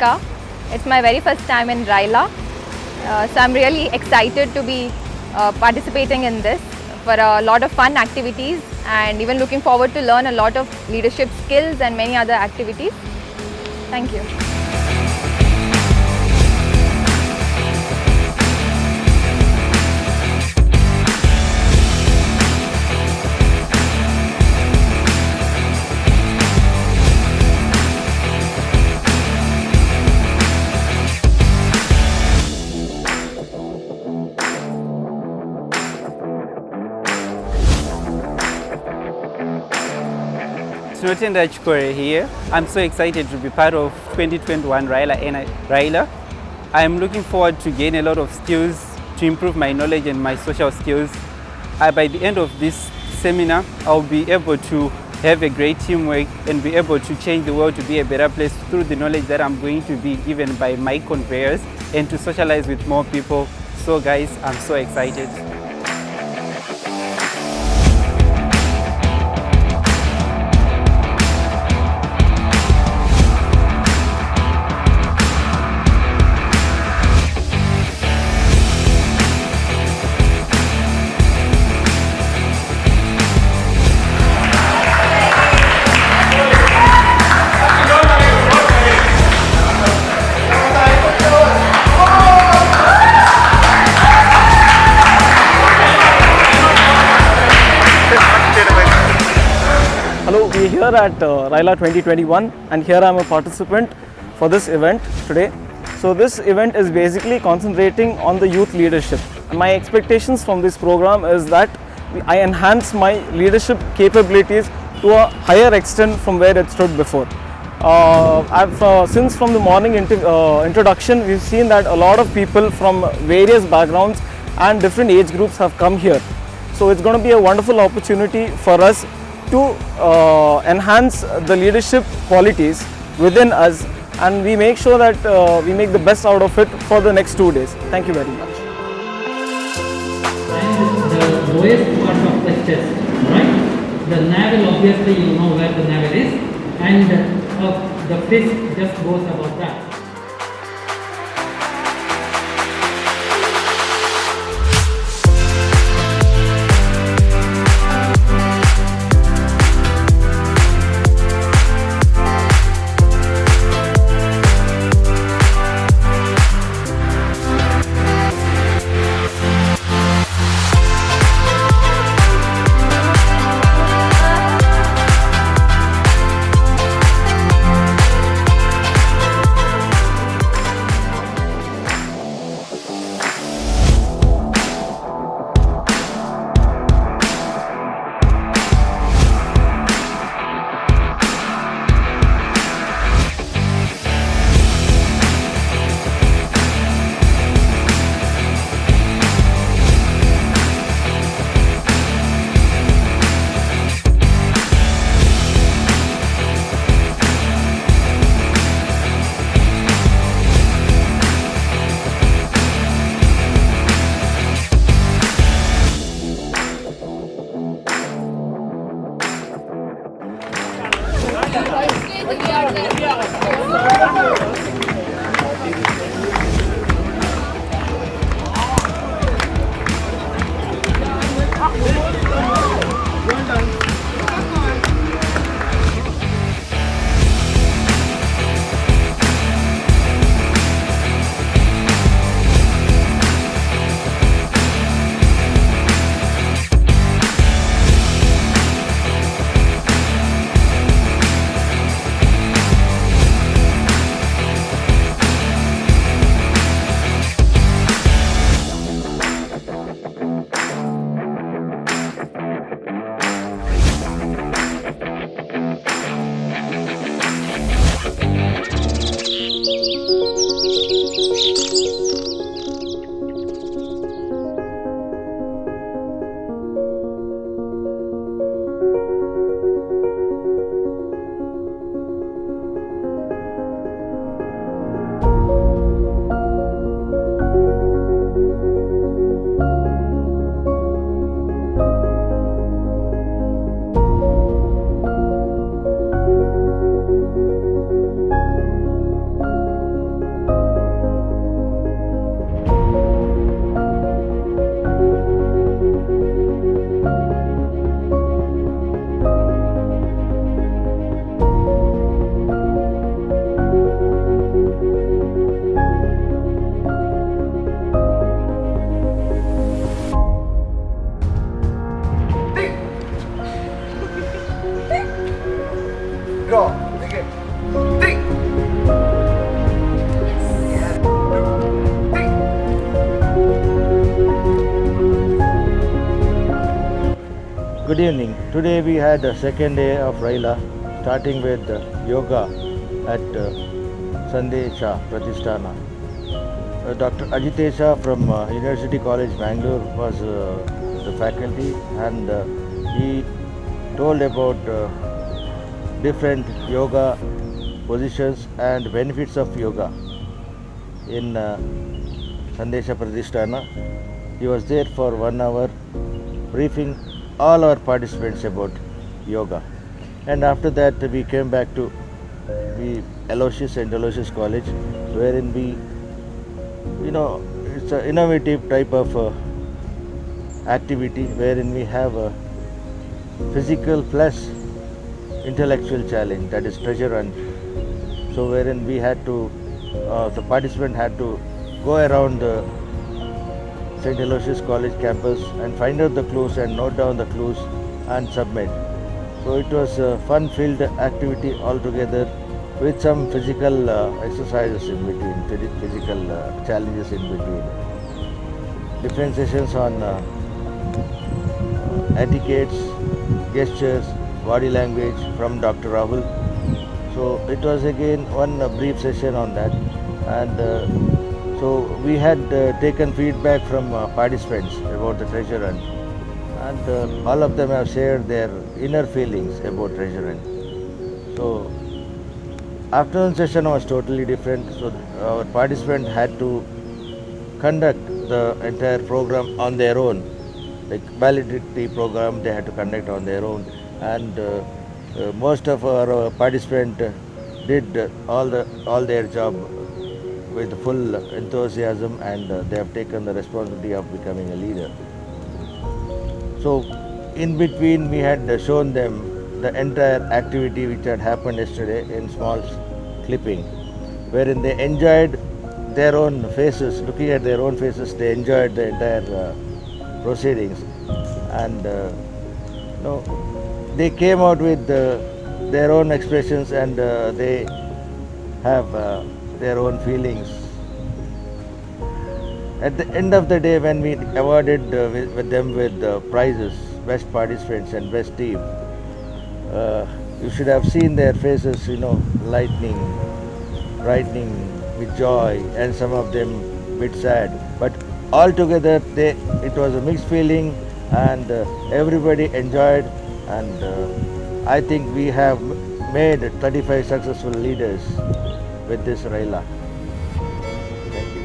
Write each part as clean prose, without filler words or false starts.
Priyanka. It's my very first time in Raila. So I'm really excited to be participating in this for a lot of fun activities and even looking forward to learn a lot of leadership skills and many other activities. Thank you. Snotenda Chukore here. I'm so excited to be part of 2021 Raila. I am looking forward to gain a lot of skills to improve my knowledge and my social skills. By the end of this seminar, I'll be able to have a great teamwork and be able to change the world to be a better place through the knowledge that I'm going to be given by my conveyors and to socialize with more people. So guys, I'm so excited. Hello, we are here at Raila 2021 and here I am a participant for this event today. So this event is basically concentrating on the youth leadership. My expectations from this program is that I enhance my leadership capabilities to a higher extent from where it stood before. Since from the morning introduction, we've seen that a lot of people from various backgrounds and different age groups have come here. So it's going to be a wonderful opportunity for us to enhance the leadership qualities within us, and we make sure that we make the best out of it for the next 2 days. Thank you very much. And the lowest part of the chest, right? The navel, obviously you know where the navel is, and the fist just goes above that. Good evening. Today we had the second day of Raila, starting with yoga at Sandesha Pratisthana. Dr. Ajitesha from University College Bangalore was the faculty, and he told about different yoga positions and benefits of yoga in Sandesha Pratisthana. He was there for 1 hour briefing all our participants about yoga, and after that we came back to the Aloysius and Aloysius College, wherein we, it's an innovative type of activity wherein we have a physical plus intellectual challenge, that is treasure hunt. So wherein we had to, the participant had to go around the St. Aloysius College campus and find out the clues and note down the clues and submit. So it was a fun-filled activity altogether, with some physical exercises in between, physical challenges in between. Different sessions on etiquettes, gestures, body language from Dr. Rahul. So it was again one brief session on that, and so we had taken feedback from participants about the treasure hunt, and all of them have shared their inner feelings about treasure hunt. So afternoon session was totally different. So our participants had to conduct the entire program on their own, like validity program they had to conduct on their own, and most of our participants did all their job with full enthusiasm, and they have taken the responsibility of becoming a leader. So in between we had shown them the entire activity which had happened yesterday in small clipping, wherein they enjoyed their own faces, looking at their own faces, they enjoyed the entire proceedings, and they came out with their own expressions, and they have their own feelings. At the end of the day, when we awarded with them with prizes, best participants and best team, you should have seen their faces, brightening with joy, and some of them a bit sad. But altogether, it was a mixed feeling, and everybody enjoyed, and I think we have made 35 successful leaders with this Raila. Thank you.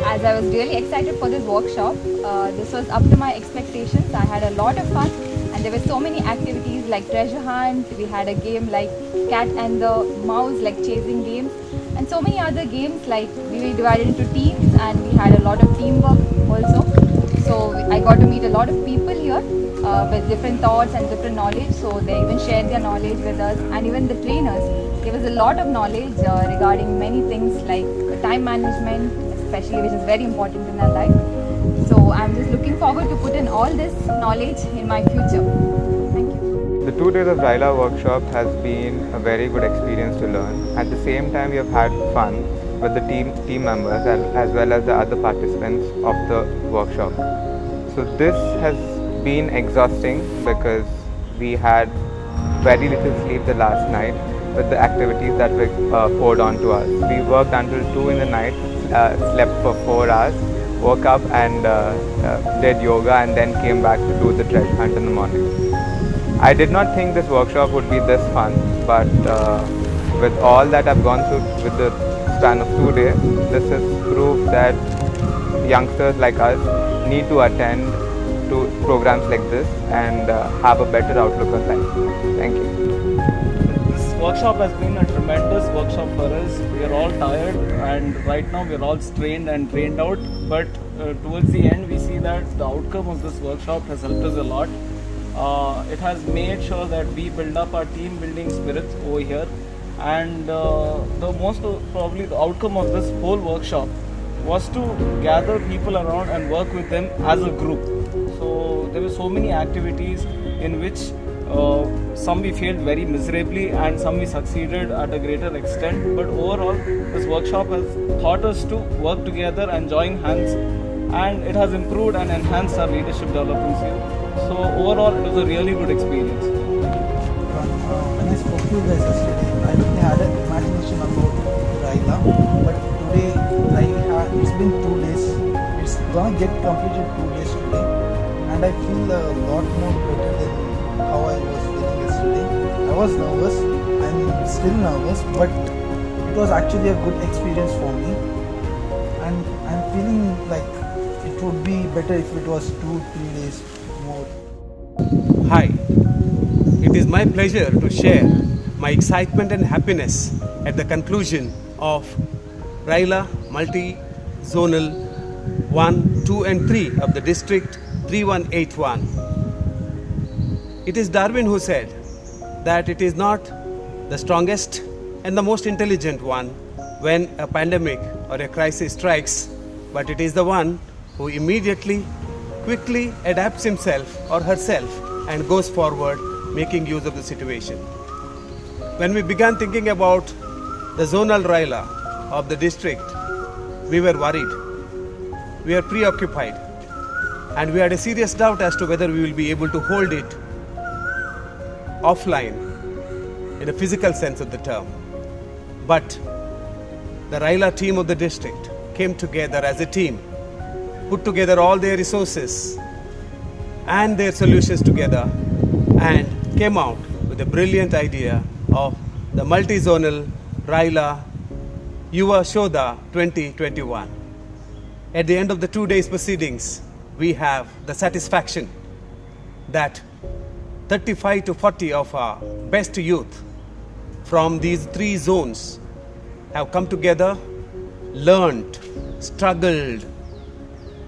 As I was really excited for this workshop. This was up to my expectations. I had a lot of fun, and there were so many activities like treasure hunt. We had a game like cat and the mouse, like chasing games, and so many other games. Like we were divided into teams, and we had a lot of teamwork also. So I got to meet a lot of people here with different thoughts and different knowledge. So they even shared their knowledge with us, and even the trainers. There was a lot of knowledge regarding many things like time management, especially, which is very important in our life. So I'm just looking forward to put in all this knowledge in my future. Thank you. The 2 days of Raila workshop has been a very good experience to learn. At the same time, we have had fun with the team members as well as the other participants of the workshop. So this has been exhausting because we had very little sleep the last night with the activities that were poured onto us. We worked until 2 in the night, slept for 4 hours, woke up and did yoga, and then came back to do the treasure hunt in the morning. I did not think this workshop would be this fun, but with all that I've gone through with the span of 2 days, this has proved that youngsters like us need to attend to programs like this and have a better outlook on life. Thank you. This workshop has been a tremendous workshop for us. We are all tired and right now we are all strained and drained out, but towards the end we see that the outcome of this workshop has helped us a lot. It has made sure that we build up our team building spirits over here, and the most probably the outcome of this whole workshop was to gather people around and work with them as a group. So there were so many activities in which some we failed very miserably and some we succeeded at a greater extent, but overall this workshop has taught us to work together and join hands, and it has improved and enhanced our leadership development skills. So overall it was a really good experience. When I spoke to you guys yesterday, I only had an imagination about Raila, but today it's been 2 days. It's gonna get completed 2 days today, and I feel a lot more better than how I was feeling yesterday. I was nervous, I'm still nervous, but it was actually a good experience for me, and I'm feeling like it would be better if it was 2-3 days more. Hi, it is my pleasure to share my excitement and happiness at the conclusion of Raila Multi-Zonal 1, 2 and 3 of the District 3181. It is Darwin who said that it is not the strongest and the most intelligent one when a pandemic or a crisis strikes, but it is the one who immediately, quickly adapts himself or herself and goes forward, making use of the situation. When we began thinking about the zonal Raila of the district, we were worried, we were preoccupied, and we had a serious doubt as to whether we will be able to hold it offline in a physical sense of the term. But the Raila team of the district came together as a team, put together all their resources and their solutions together, and came out with a brilliant idea of the multi-zonal Raila Yuva Shodha 2021. At the end of the 2 days proceedings, we have the satisfaction that 35 to 40 of our best youth from these 3 zones have come together, learned, struggled,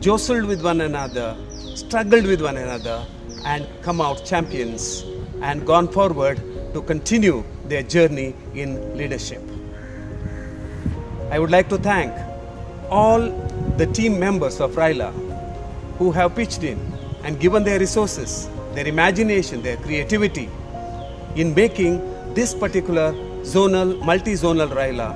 jostled with one another, struggled with one another, and come out champions and gone forward to continue their journey in leadership. I would like to thank all the team members of Raila who have pitched in and given their resources, their imagination, their creativity in making this particular zonal, multi-zonal Raila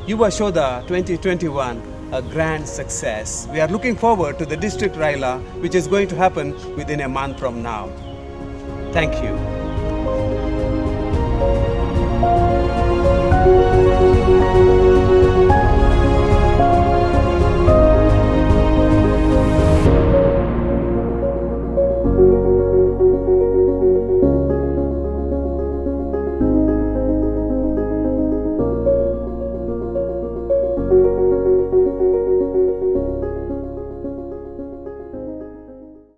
Yuva Shodha 2021 a grand success. We are looking forward to the district Raila, which is going to happen within a month from now. Thank you.